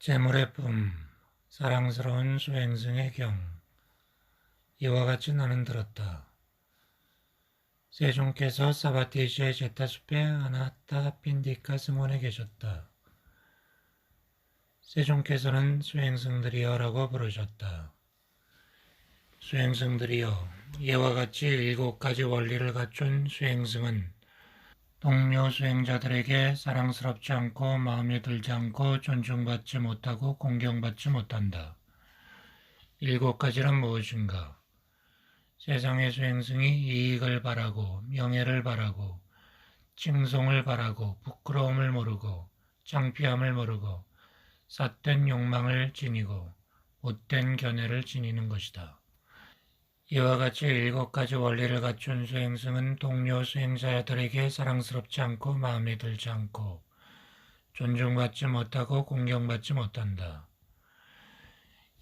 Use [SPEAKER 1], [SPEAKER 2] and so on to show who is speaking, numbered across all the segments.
[SPEAKER 1] 재물의 품, 사랑스러운 수행승의 경. 이와 같이 나는 들었다. 세종께서 사바티시의 제타숲의 아나타 핀디카 승원에 계셨다. 세종께서는 수행승들이여라고 부르셨다. 수행승들이여, 이와 같이 7가지 원리를 갖춘 수행승은 동료 수행자들에게 사랑스럽지 않고 마음에 들지 않고 존중받지 못하고 공경받지 못한다. 7가지란 무엇인가? 세상의 수행승이 이익을 바라고 명예를 바라고 칭송을 바라고 부끄러움을 모르고 창피함을 모르고 삿된 욕망을 지니고 못된 견해를 지니는 것이다. 이와 같이 7가지 원리를 갖춘 수행승은 동료 수행자들에게 사랑스럽지 않고 마음에 들지 않고 존중받지 못하고 공경받지 못한다.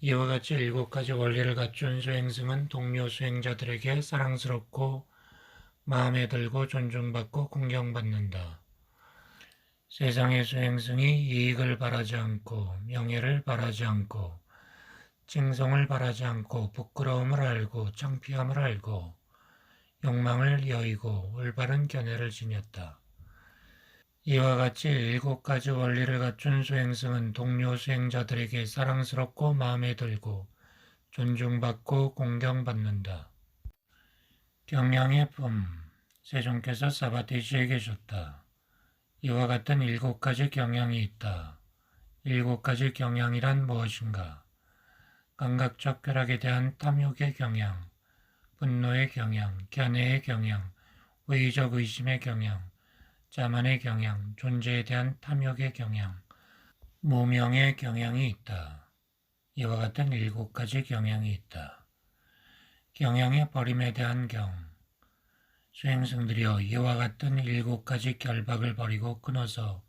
[SPEAKER 1] 이와 같이 7가지 원리를 갖춘 수행승은 동료 수행자들에게 사랑스럽고 마음에 들고 존중받고 공경받는다. 세상의 수행승이 이익을 바라지 않고 명예를 바라지 않고 칭송을 바라지 않고 부끄러움을 알고 창피함을 알고 욕망을 여의고 올바른 견해를 지녔다. 이와 같이 7가지 원리를 갖춘 수행승은 동료 수행자들에게 사랑스럽고 마음에 들고 존중받고 공경받는다. 경양의 품, 세종께서 사바티시에 계셨다. 이와 같은 7가지 경양이 있다. 7가지 경양이란 무엇인가? 감각적 쾌락에 대한 탐욕의 경양, 분노의 경양, 견해의 경양, 외의적 의심의 경양, 자만의 경양, 존재에 대한 탐욕의 경양, 무명의 경향이 있다. 이와 같은 7가지 경향이 있다. 경향의 버림에 대한 경. 수행승들이여, 이와 같은 7가지 결박을 버리고 끊어서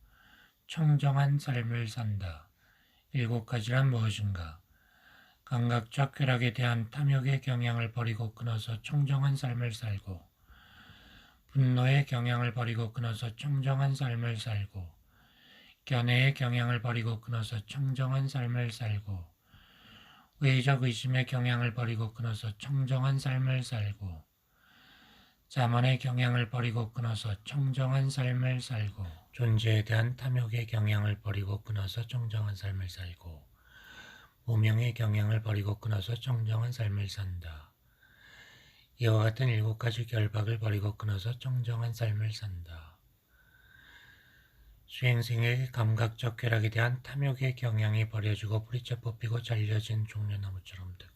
[SPEAKER 1] 청정한 삶을 산다. 7가지란 무엇인가? 감각적 쾌락에 대한 탐욕의 경향을 버리고 끊어서 청정한 삶을 살고, 분노의 경향을 버리고 끊어서 청정한 삶을 살고, 견해의 경향을 버리고 끊어서 청정한 삶을 살고, 외의적 의심의 경향을 버리고 끊어서 청정한 삶을 살고, 자만의 경향을 버리고 끊어서 청정한 삶을 살고, 존재에 대한 탐욕의 경향을 버리고 끊어서 청정한 삶을 살고, 무명의 경향을 버리고 끊어서 청정한 삶을 산다. 이와 같은 7가지 결박을 버리고 끊어서 청정한 삶을 산다. 수행승의 감각적 쾌락에 대한 탐욕의 경향이 버려지고 뿌리째 뽑히고 잘려진 종려나무처럼 되고,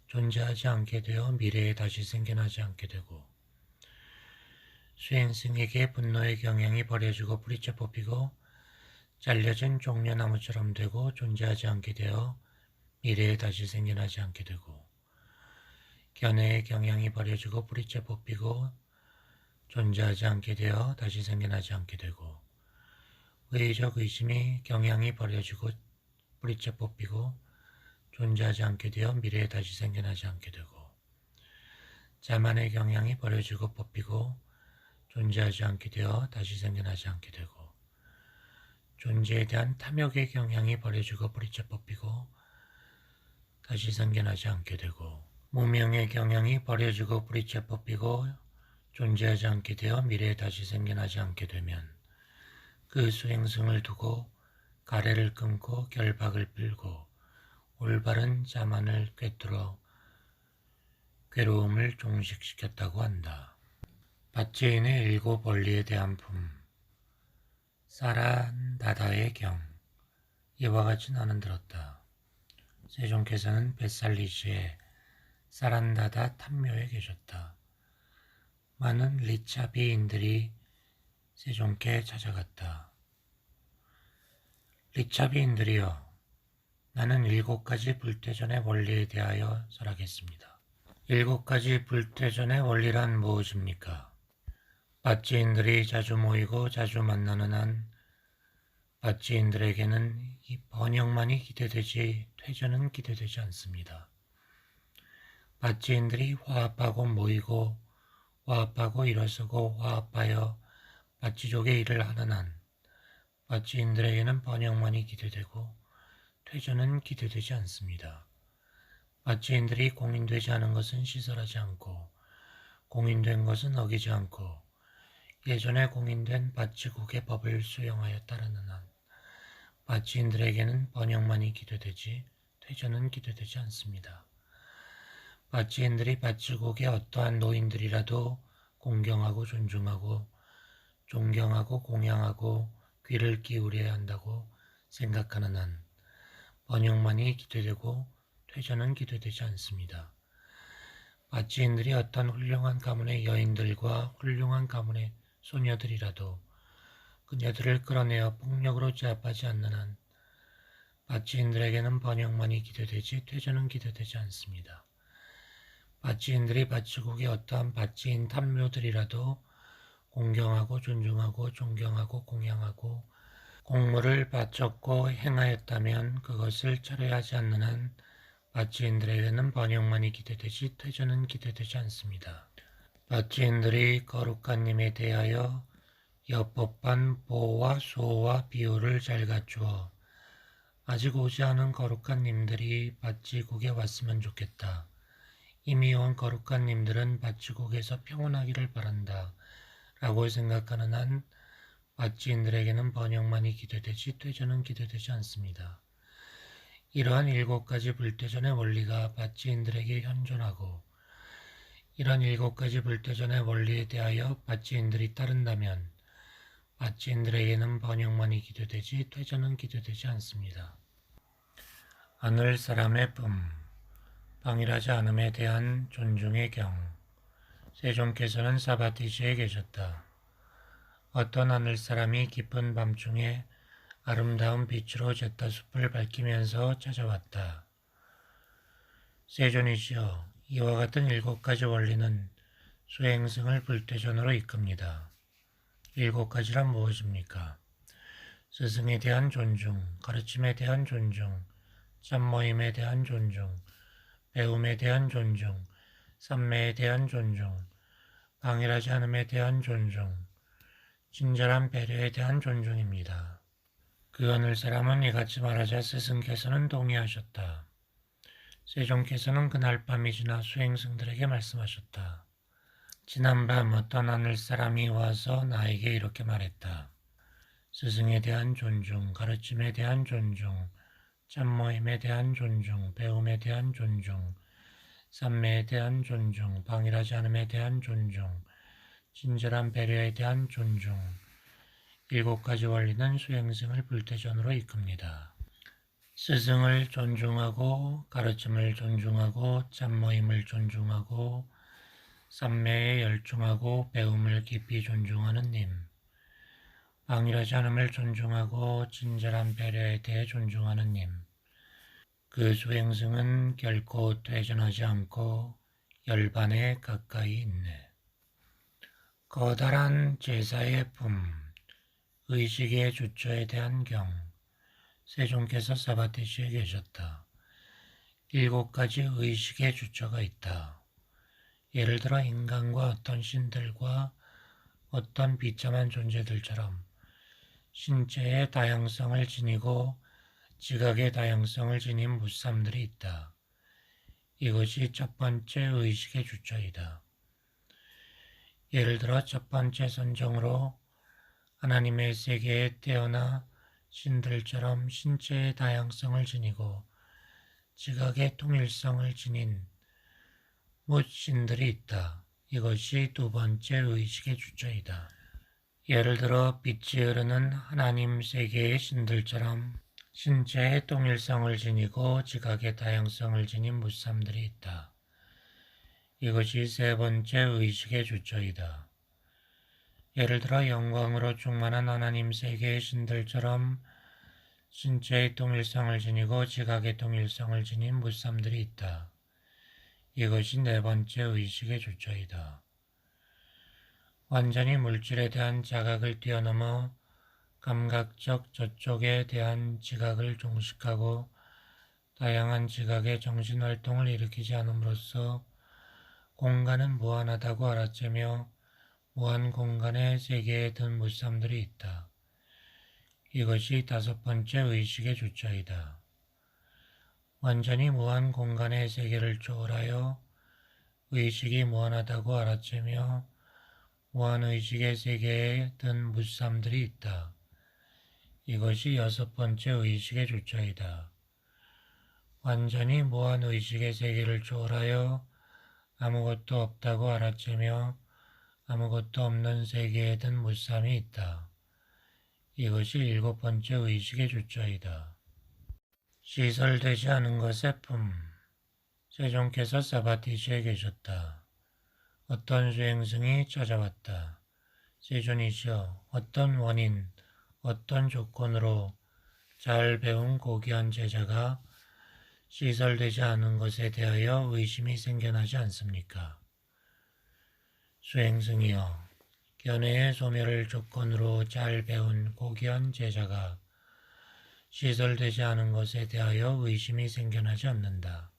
[SPEAKER 1] 존재하지 않게 되어 미래에 다시 생겨나지 않게 되고, 수행승에게 분노의 경향이 버려지고 뿌리째 뽑히고 잘려진 종려나무처럼 되고 존재하지 않게 되어 미래에 다시 생겨나지 않게 되고, 견해의 경향이 버려지고 뿌리째 뽑히고 존재하지 않게 되어 다시 생겨나지 않게 되고, 의의적 의심이 경향이 버려지고 뿌리째 뽑히고 존재하지 않게 되어 미래에 다시 생겨나지 않게 되고, 자만의 경향이 버려지고 뽑히고 존재하지 않게 되어 다시 생겨나지 않게 되고, 존재에 대한 탐욕의 경향이 버려지고 뿌리째 뽑히고 다시 생겨나지 않게 되고, 무명의 경향이 버려지고 뿌리째 뽑히고 존재하지 않게 되어 미래에 다시 생겨나지 않게 되면, 그 수행승을 두고 가래를 끊고 결박을 pil고 올바른 자만을 꿰뚫어 괴로움을 종식시켰다고 한다. 바치인의 7 원리에 대한 품, 사란다다의 경. 이와 같이 나는 들었다. 세종께서는 벳살리시에 사란다다 탐묘에 계셨다. 많은 리차비인들이 세종께 찾아갔다. 리차비인들이여, 나는 7가지 불태전의 원리에 대하여 설하겠습니다. 7가지 불태전의 원리란 무엇입니까? 바치인들이 자주 모이고 자주 만나는 한 바치인들에게는 이 번영만이 기대되지 퇴전은 기대되지 않습니다. 바치인들이 화합하고 모이고 화합하고 일어서고 화합하여 바치족의 일을 하는 한 바치인들에게는 번영만이 기대되고 퇴전은 기대되지 않습니다. 밭지인들이 공인되지 않은 것은 시설하지 않고 공인된 것은 어기지 않고 예전에 공인된 밭지국의 법을 수용하여 따르는 한 밭지인들에게는 번영만이 기대되지 퇴전은 기대되지 않습니다. 밭지인들이 밭지국의 어떠한 노인들이라도 공경하고 존중하고 존경하고 공양하고 귀를 기울여야 한다고 생각하는 한 번영만이 기대되고 퇴전은 기대되지 않습니다. 밭지인들이 어떤 훌륭한 가문의 여인들과 훌륭한 가문의 소녀들이라도 그녀들을 끌어내어 폭력으로 제압하지 않는 한 밭지인들에게는 번영만이 기대되지 퇴전은 기대되지 않습니다. 밭지인들이 밭지국의 어떠한 밭지인 탐묘들이라도 공경하고 존중하고 존경하고 공양하고 공물을 바쳤고 행하였다면 그것을 철회하지 않는 한 밭지인들에게는 번영만이 기대되지 퇴전은 기대되지 않습니다. 밭지인들이 거룩한 님에 대하여 여법한 보와 수호와 비유를 잘 갖추어 아직 오지 않은 거룩한 님들이 밭지국에 왔으면 좋겠다. 이미 온 거룩한 님들은 밭지국에서 평온하기를 바란다. 라고 생각하는 한 밭지인들에게는 번영만이 기대되지 퇴전은 기대되지 않습니다. 이러한 7가지 불퇴전의 원리가 밭지인들에게 현존하고 이러한 7가지 불퇴전의 원리에 대하여 밭지인들이 따른다면 밭지인들에게는 번영만이 기대되지 퇴전은 기대되지 않습니다. 하늘 사람의 품, 방일하지 않음에 대한 존중의 경. 세종께서는 사바티시에 계셨다. 어떤 하늘 사람이 깊은 밤중에 아름다운 빛으로 제타숲을 밝히면서 찾아왔다. 세존이시여, 이와 같은 7가지 원리는 수행승을 불퇴전으로 이끕니다. 7가지란 무엇입니까? 스승에 대한 존중, 가르침에 대한 존중, 참모임에 대한 존중, 배움에 대한 존중, 삼매에 대한 존중, 방일하지 않음에 대한 존중, 친절한 배려에 대한 존중입니다. 그 하늘 사람은 이같이 말하자 스승께서는 동의하셨다. 세종께서는 그날 밤이 지나 수행승들에게 말씀하셨다. 지난밤 어떤 하늘 사람이 와서 나에게 이렇게 말했다. 스승에 대한 존중, 가르침에 대한 존중, 참모임에 대한 존중, 배움에 대한 존중, 삼매에 대한 존중, 방일하지 않음에 대한 존중, 친절한 배려에 대한 존중, 7가지 원리는 수행승을 불퇴전으로 이끕니다. 스승을 존중하고 가르침을 존중하고 참모임을 존중하고 삼매에 열중하고 배움을 깊이 존중하는 님, 방일하지 않음을 존중하고 친절한 배려에 대해 존중하는 님, 그 수행승은 결코 퇴전하지 않고 열반에 가까이 있네. 커다란 제사의 품, 의식의 주처에 대한 경. 세종께서 사바티시에 계셨다. 7가지 의식의 주처가 있다. 예를 들어 인간과 어떤 신들과 어떤 비참한 존재들처럼 신체의 다양성을 지니고 지각의 다양성을 지닌 무삼들이 있다. 이것이 첫 번째 의식의 주처이다. 예를 들어 첫 번째 선정으로 하나님의 세계에 태어나 신들처럼 신체의 다양성을 지니고 지각의 통일성을 지닌 무신들이 있다. 이것이 두 번째 의식의 주처이다. 예를 들어 빛이 흐르는 하나님 세계의 신들처럼 신체의 통일성을 지니고 지각의 다양성을 지닌 무삼들이 있다. 이것이 세 번째 의식의 주처이다. 예를 들어 영광으로 충만한 하나님 세계의 신들처럼 신체의 통일성을 지니고 지각의 통일성을 지닌 무삼들이 있다. 이것이 네 번째 의식의 주처이다. 완전히 물질에 대한 자각을 뛰어넘어 감각적 저쪽에 대한 지각을 종식하고 다양한 지각의 정신활동을 일으키지 않음으로써 공간은 무한하다고 알아채며 무한 공간의 세계에 든 무삼들이 있다. 이것이 다섯 번째 의식의 주처이다. 완전히 무한 공간의 세계를 초월하여 의식이 무한하다고 알아채며 무한의식의 세계에 든 무쌈들이 있다. 이것이 여섯 번째 의식의 주자이다. 완전히 무한의식의 세계를 초월하여 아무것도 없다고 알아채며 아무것도 없는 세계에 든 무쌈이 있다. 이것이 일곱 번째 의식의 주자이다. 시설되지 않은 것의 품. 세종께서 사바티시에 계셨다. 어떤 수행승이 찾아왔다. 세존이시여, 어떤 원인, 어떤 조건으로 잘 배운 고귀한 제자가 시설되지 않은 것에 대하여 의심이 생겨나지 않습니까? 수행승이여, 견해의 소멸을 조건으로 잘 배운 고귀한 제자가 시설되지 않은 것에 대하여 의심이 생겨나지 않는다.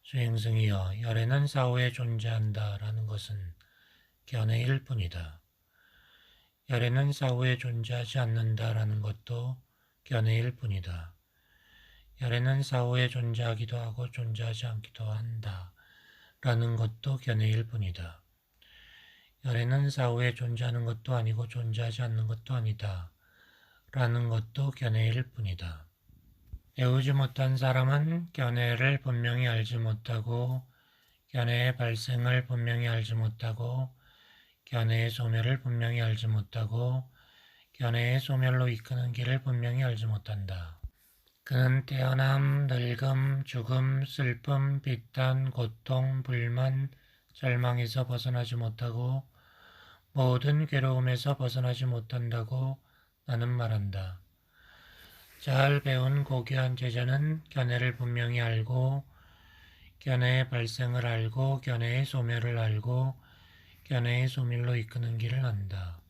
[SPEAKER 1] 수행승이여, 열애는 사후에 존재한다라는 것은 견해일 뿐이다. 열애는 사후에 존재하지 않는다라는 것도 견해일 뿐이다. 열애는 사후에 존재하기도 하고 존재하지 않기도 한다라는 것도 견해일 뿐이다. 열애는 사후에 존재하는 것도 아니고 존재하지 않는 것도 아니다. 라는 것도 견해일 뿐이다. 배우지 못한 사람은 견해를 분명히 알지 못하고 견해의 발생을 분명히 알지 못하고 견해의 소멸을 분명히 알지 못하고 견해의 소멸로 이끄는 길을 분명히 알지 못한다. 그는 태어남, 늙음, 죽음, 슬픔, 비탄, 고통, 불만, 절망에서 벗어나지 못하고 모든 괴로움에서 벗어나지 못한다고 나는 말한다. 잘 배운 고귀한 제자는 견해를 분명히 알고 견해의 발생을 알고 견해의 소멸을 알고 견해의 소멸로 이끄는 길을 안다.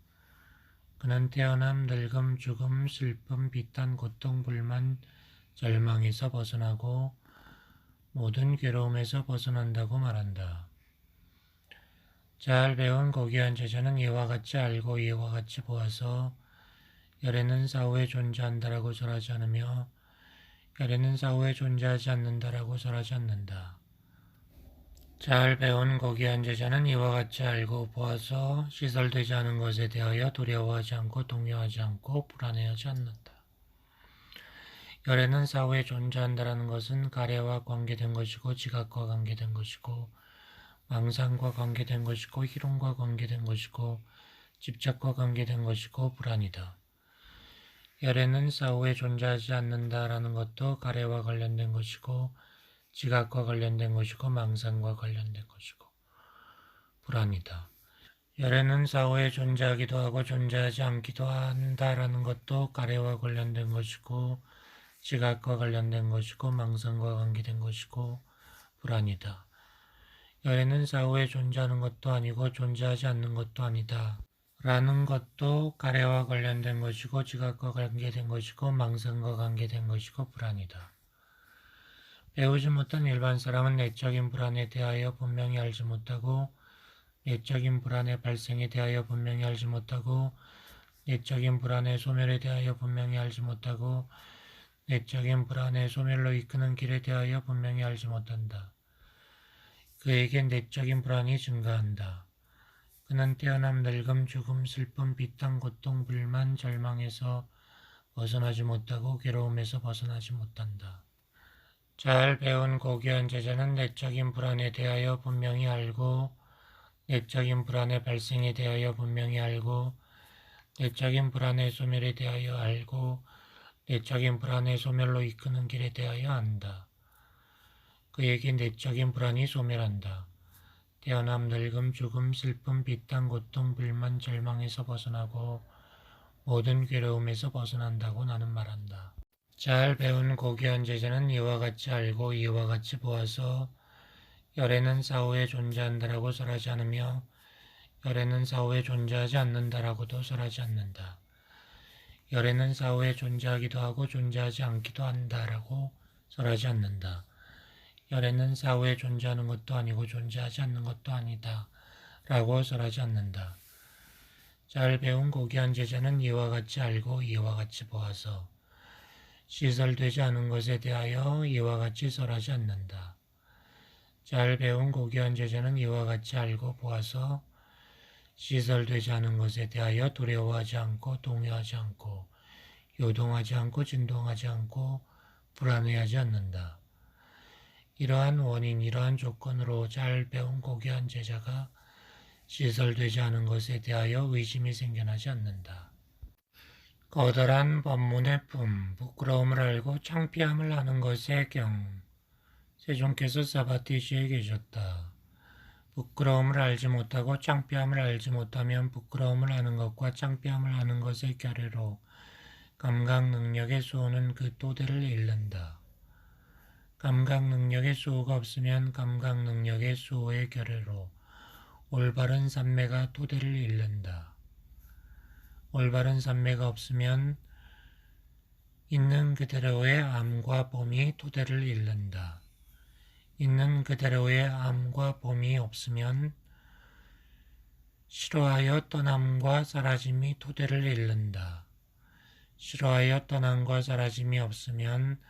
[SPEAKER 1] 그는 태어남, 늙음, 죽음, 슬픔, 비탄, 고통, 불만, 절망에서 벗어나고 모든 괴로움에서 벗어난다고 말한다. 잘 배운 고귀한 제자는 이와 같이 알고 이와 같이 보아서 열애는 사후에 존재한다라고 설하지 않으며 열애는 사후에 존재하지 않는다라고 설하지 않는다. 잘 배운 고귀한 제자는 이와 같이 알고 보아서 시설되지 않은 것에 대하여 두려워하지 않고 동요하지 않고 불안해하지 않는다. 열애는 사후에 존재한다라는 것은 가래와 관계된 것이고 지각과 관계된 것이고 망상과 관계된 것이고 희롱과 관계된 것이고 집착과 관계된 것이고 불안이다. 열애는 사후에 존재하지 않는다라는 것도 가래와 관련된 것이고 지각과 관련된 것이고 망상과 관련된 것이고 불안이다. 열애는 사후에 존재하기도 하고 존재하지 않기도 한다라는 것도 가래와 관련된 것이고 지각과 관련된 것이고 망상과 관계된 것이고 불안이다. 열애는 사후에 존재하는 것도 아니고 존재하지 않는 것도 아니다. 라는 것도 가래와 관련된 것이고 지각과 관계된 것이고 망상과 관계된 것이고 불안이다. 배우지 못한 일반 사람은 내적인 불안에 대하여 분명히 알지 못하고 내적인 불안의 발생에 대하여 분명히 알지 못하고 내적인 불안의 소멸에 대하여 분명히 알지 못하고 내적인 불안의 소멸로 이끄는 길에 대하여 분명히 알지 못한다. 그에게 내적인 불안이 증가한다. 그는 태어남, 늙음, 죽음, 슬픔, 비탄, 고통, 불만, 절망에서 벗어나지 못하고 괴로움에서 벗어나지 못한다. 잘 배운 고귀한 제자는 내적인 불안에 대하여 분명히 알고 내적인 불안의 발생에 대하여 분명히 알고 내적인 불안의 소멸에 대하여 알고 내적인 불안의 소멸로 이끄는 길에 대하여 안다. 그에게 내적인 불안이 소멸한다. 태어남, 늙음, 죽음, 슬픔, 비탄, 고통, 불만, 절망에서 벗어나고 모든 괴로움에서 벗어난다고 나는 말한다. 잘 배운 고귀한 제자는 이와 같이 알고 이와 같이 보아서 열애는 사후에 존재한다라고 설하지 않으며 열애는 사후에 존재하지 않는다라고도 설하지 않는다. 열애는 사후에 존재하기도 하고 존재하지 않기도 한다라고 설하지 않는다. 열애는 사후에 존재하는 것도 아니고 존재하지 않는 것도 아니다 라고 설하지 않는다. 잘 배운 고귀한 제자는 이와 같이 알고 이와 같이 보아서 시설되지 않은 것에 대하여 이와 같이 설하지 않는다. 잘 배운 고귀한 제자는 이와 같이 알고 보아서 시설되지 않은 것에 대하여 두려워하지 않고 동요하지 않고 요동하지 않고 진동하지 않고 불안해하지 않는다. 이러한 원인, 이러한 조건으로 잘 배운 고귀한 제자가 시설되지 않은 것에 대하여 의심이 생겨나지 않는다. 거덜한 법문의 품, 부끄러움을 알고 창피함을 아는 것의 경. 세종께서 사바티시에 계셨다. 부끄러움을 알지 못하고 창피함을 알지 못하면 부끄러움을 아는 것과 창피함을 아는 것의 결례로 감각 능력의 수호는 그 또대를 잃는다. 감각 능력의 수호가 없으면 감각 능력의 수호의 결례로 올바른 삼매가 토대를 잃는다. 올바른 삼매가 없으면 있는 그대로의 암과 봄이 토대를 잃는다. 있는 그대로의 암과 봄이 없으면 싫어하여 떠남과 사라짐이 토대를 잃는다. 싫어하여 떠남과 사라짐이 없으면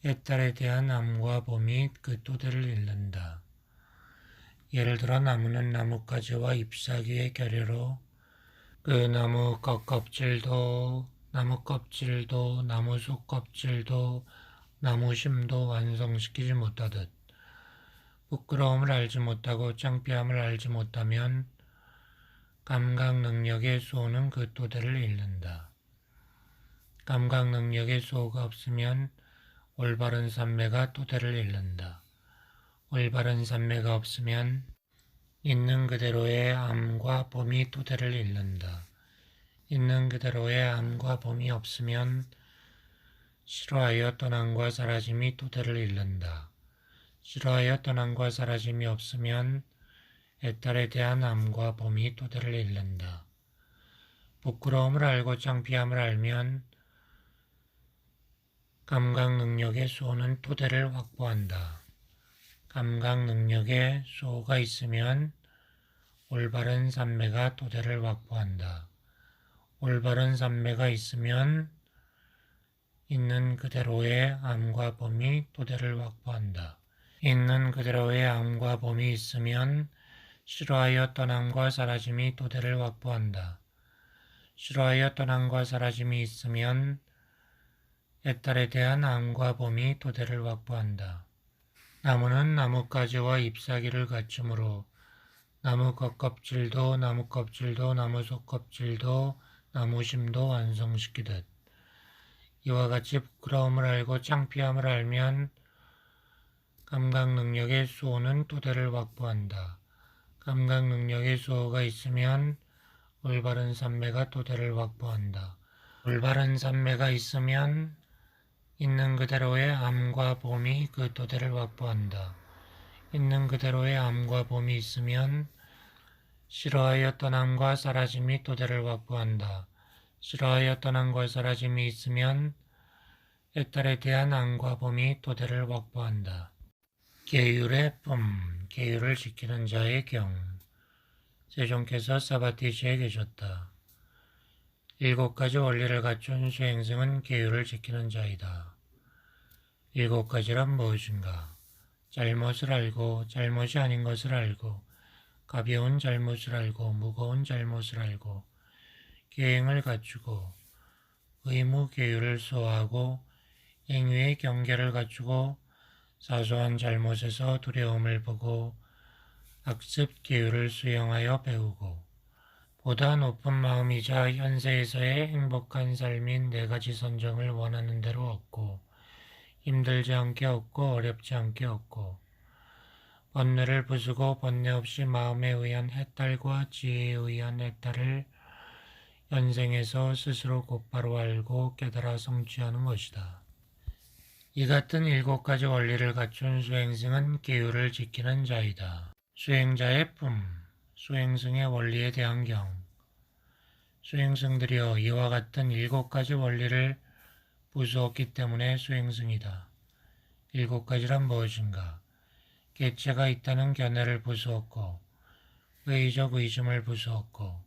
[SPEAKER 1] 애딸에 대한 암과 봄이 그 토대를 잃는다. 예를 들어 나무는 나뭇가지와 잎사귀의 결례로 그 나무 겉껍질도 나무 껍질도 나무 속껍질도 나무 심도 완성시키지 못하듯 부끄러움을 알지 못하고 창피함을 알지 못하면 감각 능력의 수호는 그 토대를 잃는다. 감각 능력의 수호가 없으면 올바른 삼매가 토대를 잃는다. 올바른 삼매가 없으면 있는 그대로의 암과 봄이 토대를 잃는다. 있는 그대로의 암과 봄이 없으면 싫어하여 떠남과 사라짐이 토대를 잃는다. 싫어하여 떠남과 사라짐이 없으면 애딸에 대한 암과 봄이 토대를 잃는다. 부끄러움을 알고 창피함을 알면 감각 능력의 수호는 토대를 확보한다. 감각 능력의 수호가 있으면 올바른 삼매가 토대를 확보한다. 올바른 삼매가 있으면 있는 그대로의 암과 봄이 토대를 확보한다. 있는 그대로의 암과 봄이 있으면 싫어하여 떠남과 사라짐이 토대를 확보한다. 싫어하여 떠남과 사라짐이 있으면 애딸에 대한 암과 봄이 토대를 확보한다. 나무는 나뭇가지와 잎사귀를 갖추므로 나무 겉껍질도 나무 껍질도 나무 속껍질도 나무 심도 완성시키듯 이와 같이 부끄러움을 알고 창피함을 알면 감각 능력의 수호는 토대를 확보한다. 감각 능력의 수호가 있으면 올바른 삼매가 토대를 확보한다. 올바른 삼매가 있으면 있는 그대로의 암과 봄이 그 토대를 확보한다. 있는 그대로의 암과 봄이 있으면 싫어하여 떠남과 사라짐이 토대를 확보한다. 싫어하여 떠남과 사라짐이 있으면 애딸에 대한 암과 봄이 토대를 확보한다. 계율의 품, 계율을 지키는 자의 경. 세종께서 사바티시에 계셨다. 7가지 원리를 갖춘 수행승은 계율을 지키는 자이다. 7가지란 무엇인가? 잘못을 알고 잘못이 아닌 것을 알고 가벼운 잘못을 알고 무거운 잘못을 알고 계행을 갖추고 의무 계율을 수호하고 행위의 경계를 갖추고 사소한 잘못에서 두려움을 보고 학습 계율을 수용하여 배우고 보다 높은 마음이자 현세에서의 행복한 삶인 4가지 선정을 원하는 대로 얻고 힘들지 않게 얻고 어렵지 않게 얻고 번뇌를 부수고 번뇌 없이 마음에 의한 해탈과 지혜에 의한 해탈을 현생에서 스스로 곧바로 알고 깨달아 성취하는 것이다. 이 같은 7가지 원리를 갖춘 수행승은 계율을 지키는 자이다. 수행자의 품, 수행승의 원리에 대한 경. 수행승들이여 이와 같은 7가지 원리를 부수었기 때문에 수행승이다. 7가지란 무엇인가? 개체가 있다는 견해를 부수었고 회의적 의심을 부수었고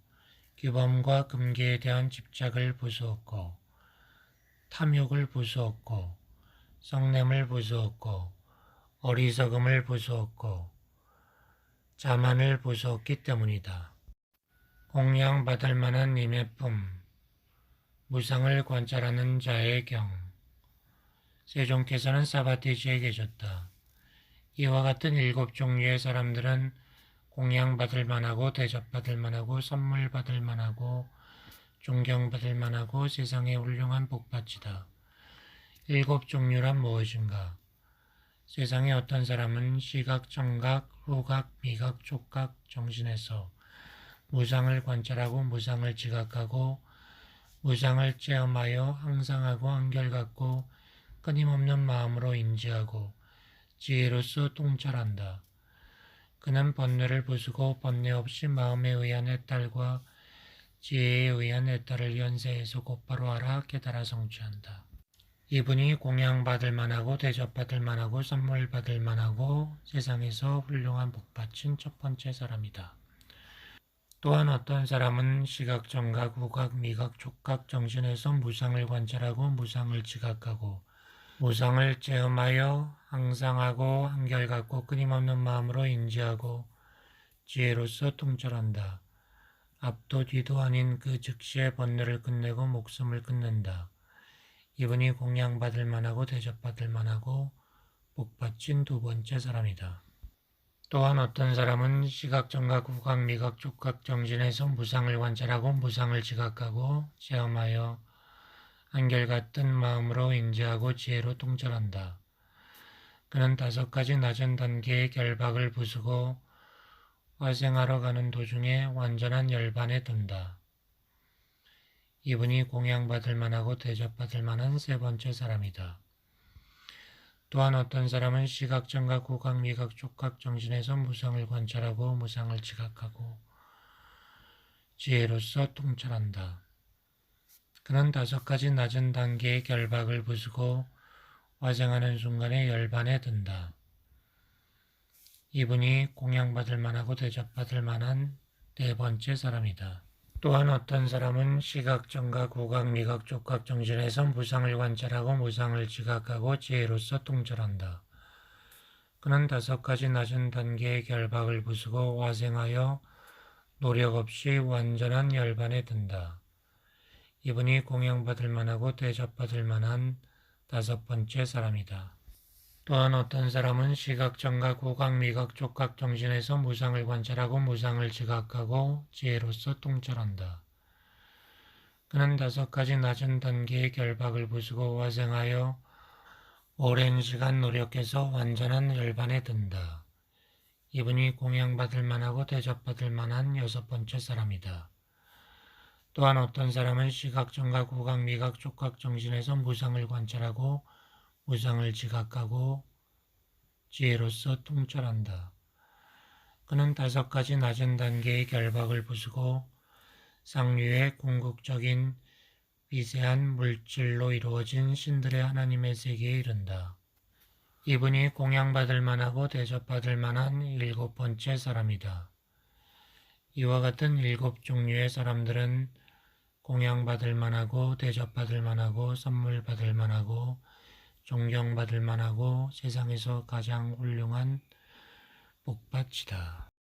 [SPEAKER 1] 규범과 금기에 대한 집착을 부수었고 탐욕을 부수었고 성냄을 부수었고 어리석음을 부수었고 자만을 부수었기 때문이다. 공양받을 만한 님의 품, 무상을 관찰하는 자의 경. 세종께서는 사바티지에 계셨다. 이와 같은 7종류의 사람들은 공양받을 만하고 대접받을 만하고 선물 받을 만하고 존경받을 만하고 세상의 훌륭한 복받치다. 7종류란 무엇인가? 세상에 어떤 사람은 시각, 청각, 후각, 미각, 촉각, 정신에서 무상을 관찰하고 무상을 지각하고 무상을 체험하여 항상하고 한결같고 끊임없는 마음으로 인지하고 지혜로서 통찰한다. 그는 번뇌를 부수고 번뇌 없이 마음에 의한 애탈과 지혜에 의한 애탈을 연세에서 곧바로 알아 깨달아 성취한다. 이분이 공양받을 만하고 대접받을 만하고 선물 받을 만하고 세상에서 훌륭한 복받친 첫 번째 사람이다. 또한 어떤 사람은 시각, 청각, 후각, 미각, 촉각, 정신에서 무상을 관찰하고 무상을 지각하고 무상을 체험하여 항상하고 한결같고 끊임없는 마음으로 인지하고 지혜로서 통찰한다. 앞도 뒤도 아닌 그 즉시에 번뇌를 끝내고 목숨을 끊는다. 이분이 공양받을 만하고 대접받을 만하고 복받친 두 번째 사람이다. 또한 어떤 사람은 시각, 청각, 후각, 미각, 촉각, 정신에서 무상을 관찰하고 무상을 지각하고 체험하여 한결같은 마음으로 인지하고 지혜로 통찰한다. 그는 5가지 낮은 단계의 결박을 부수고 화생하러 가는 도중에 완전한 열반에 든다. 이분이 공양받을 만하고 대접받을 만한 세 번째 사람이다. 또한 어떤 사람은 시각, 청각, 후각, 미각, 촉각, 정신에서 무상을 관찰하고 무상을 지각하고 지혜로서 통찰한다. 그는 5가지 낮은 단계의 결박을 부수고 화생하는 순간에 열반에 든다. 이분이 공양받을 만하고 대접받을 만한 네 번째 사람이다. 또한 어떤 사람은 시각, 청각, 후각, 미각, 촉각, 정신에서 무상을 관찰하고 무상을 지각하고 지혜로서 통찰한다. 그는 5가지 낮은 단계의 결박을 부수고 화생하여 노력 없이 완전한 열반에 든다. 이분이 공양받을 만하고 대접받을 만한 5번째 사람이다. 또한 어떤 사람은 시각, 청각, 후각, 미각, 촉각, 정신에서 무상을 관찰하고 무상을 지각하고 지혜로서 통찰한다. 그는 5가지 낮은 단계의 결박을 부수고 화생하여 오랜 시간 노력해서 완전한 열반에 든다. 이분이 공양받을 만하고 대접받을 만한 6번째 사람이다. 또한 어떤 사람은 시각, 청각, 후각, 미각, 촉각, 정신에서 무상을 관찰하고 무상을 지각하고 지혜로서 통찰한다. 그는 5가지 낮은 단계의 결박을 부수고 상류의 궁극적인 미세한 물질로 이루어진 신들의 하나님의 세계에 이른다. 이분이 공양받을 만하고 대접받을 만한 7번째 사람이다. 이와 같은 7종류의 사람들은 공양받을 만하고 대접받을 만하고 선물 받을 만하고 존경받을 만하고 세상에서 가장 훌륭한 복받치다.